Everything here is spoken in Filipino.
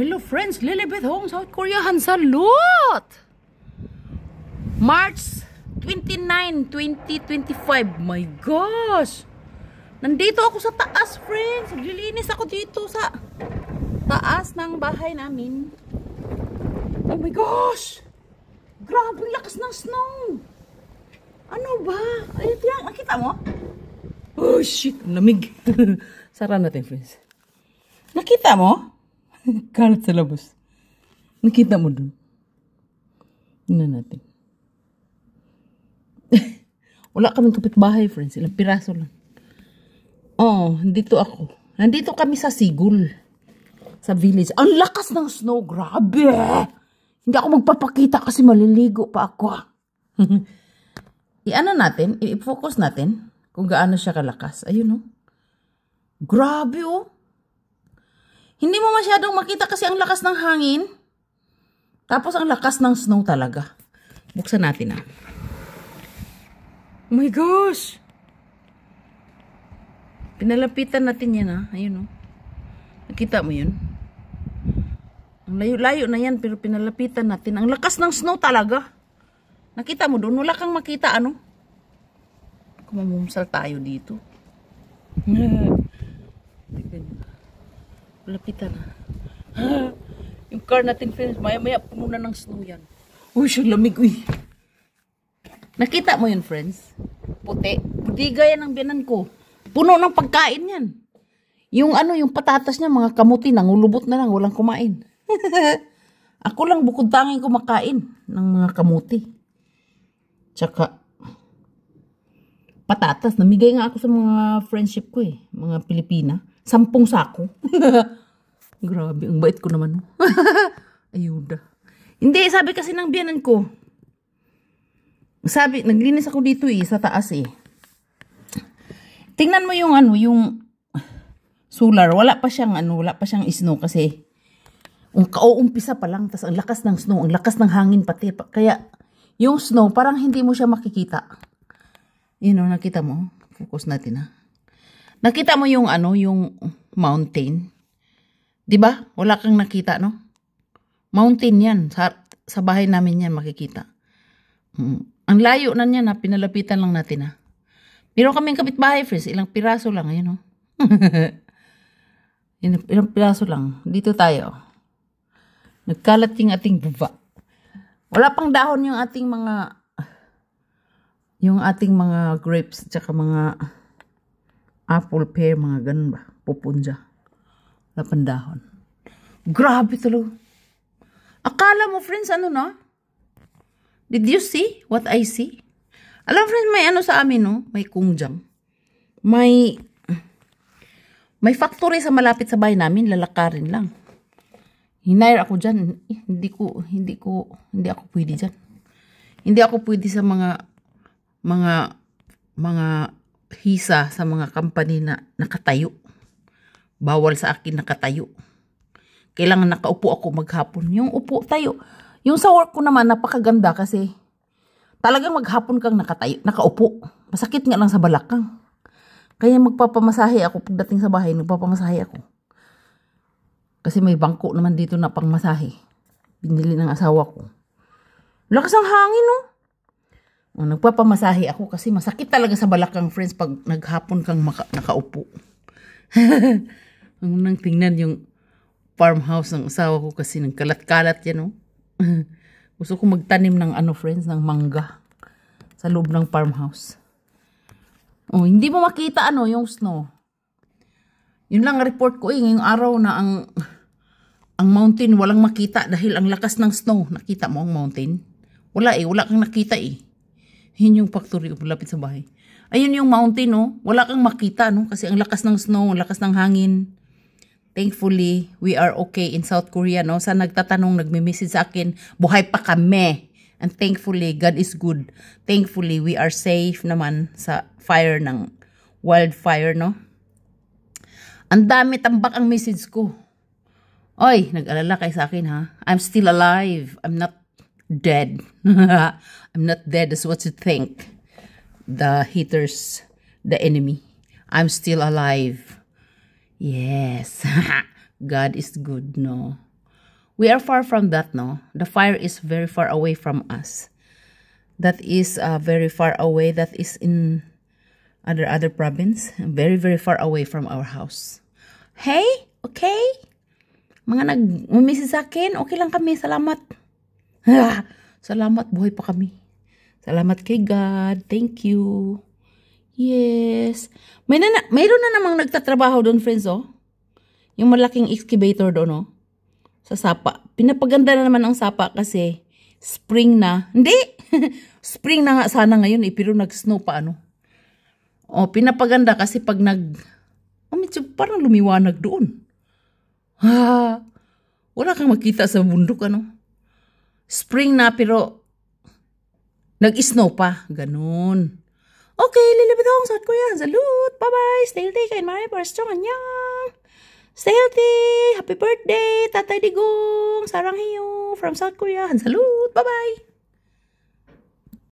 Hello friends, Lilibeth Home, South Korea, Hansalot! March 29, 2025. My gosh! Nandito ako sa taas, friends. Naglilinis ako dito sa taas ng bahay namin. Oh my gosh! Grabe, lakas ng snow! Ano ba? Ay, tiyan, nakita mo? Oh shit, lamig. Sara natin, friends. Nakita mo? Kalat sa labas. Nakita mo dun? Tingnan natin. Wala kaming kapitbahay, friends. Ilang piraso lang. Oh, dito ako. Nandito kami sa Sigul. Sa village. Ang lakas ng snow. Grabe. Hindi ako magpapakita kasi maliligo pa ako. I-ano natin? I-focus natin kung gaano siya kalakas. Ayun, oh. Grabe, oh. Hindi mo masyadong makita kasi ang lakas ng hangin. Tapos ang lakas ng snow talaga. Buksan natin, ah. Oh my gosh! Pinalapitan natin yan, ah. Ayun, oh. Nakita mo yun? Ang layo-layo na yan, pero pinalapitan natin. Ang lakas ng snow talaga. Nakita mo doon? Wala kang makita, ano? Kumamumsal tayo dito. Lapitan na. Yung car natin, friends, maya-maya puno na ng snow yan. Uy, siya lamig, uy. Nakita mo yun, friends? Puti. Budiga yan ang biyanan ko. Puno ng pagkain yan. Yung ano, yung patatas niya, mga kamuti, nangulubot na lang, walang kumain. Ako lang bukod tanging kumakain ng mga kamuti. Tsaka, patatas. Namigay nga ako sa mga friendship ko eh. Mga Pilipina. 10 sako. Grabe, ang bait ko naman. No? Ayuda. Hindi, sabi kasi ng biyanan ko. Sabi, naglinis ako dito eh, sa taas eh. Tingnan mo yung ano, yung solar. Wala pa siyang snow kasi kauumpisa pa lang. Tas ang lakas ng snow, ang lakas ng hangin pati. Kaya, yung snow, parang hindi mo siya makikita. Yun o, nakita mo? Focus natin ha. Nakita mo yung ano, yung mountain? 'Di ba? Wala kang nakita, no? Mountain 'yan. Sa bahay namin 'yan makikita. Ang layo na niyan, na pinalapitan lang natin ha. Pero kaming kapitbahay, friends, ilang piraso lang, ayun, no? Ilang piraso lang. Dito tayo. Nagkalat yung ating baba. Wala pang dahon yung ating mga grapes at saka mga apple, pear, mga ganun ba? Pupunja. Wala pang dahon. Grabe talaga. Akala mo, friends, ano na? Did you see what I see? Alam, friends, may ano sa amin, no? May kungjang. May factory sa malapit sa bahay namin. Lalakarin lang. Hinire ako dyan. Hindi ako pwede dyan. Hindi ako pwede sa mga hisa sa mga company na nakatayo. Bawal sa akin nakatayo. Kailangan nakaupo ako maghapon. Yung upo tayo. Yung sa work ko naman napakaganda kasi talagang maghapon kang nakaupo. Masakit nga lang sa balakang. Kaya magpapamasahe ako pagdating sa bahay, nagpapamasahe ako. Kasi may bangko naman dito na pangmasahe. Binili ng asawa ko. Lakas ng hangin, no? Nagpapamasahe ako kasi masakit talaga sa balakang, friends, pag naghapon kang nakaupo. Ang nang tingnan yung farmhouse ng asawa ko kasi nagkalat-kalat yan, no? Gusto ko magtanim ng friends, ng mangga sa loob ng farmhouse. Oh, hindi mo makita yung snow. Yun lang report ko ngayong araw na ang mountain walang makita dahil ang lakas ng snow. Nakita mo ang mountain? Wala kang nakita eh. Yun yung factory lapit sa bahay. Ayun yung mountain, no? Wala kang makita, no? Kasi ang lakas ng snow, ang lakas ng hangin. Thankfully, we are okay in South Korea, no? Sa nagtatanong, nagme-message sa akin, buhay pa kami. And thankfully, God is good. Thankfully, we are safe naman sa wildfire, no? Ang dami tambak ang message ko. Oy, nag-alala kayo sa akin, ha? I'm still alive. I'm not dead. I'm not dead as what you think. The haters, the enemy. I'm still alive. Yes. God is good, no? We are far from that, no? The fire is very far away from us. That is very far away. That is in other province. Very, very far away from our house. Hey, okay? Mga nag-message sa akin, okay lang kami, salamat. Salamat, buhay pa kami. Salamat kay God, thank you. Yes. Mayroon na namang nagtatrabaho doon, friends, oh. Yung malaking excavator doon, oh. Sa sapa. Pinapaganda na naman ang sapa kasi spring na. Hindi! Spring na nga sana ngayon, eh, pero nag-snow pa, ano. Oh, pinapaganda kasi pag medyo parang lumiwanag doon. Wala kang makita sa bundok, ano. Spring na, pero nag-snow pa. Ganun. Okay, lilibit akong South Korea. Salute! Bye-bye! Stay healthy kain Mari para strong. Annyeong! Stay healthy! Happy birthday! Tatay Digong! Sarang hiyo! From South Korea. Salute! Bye-bye!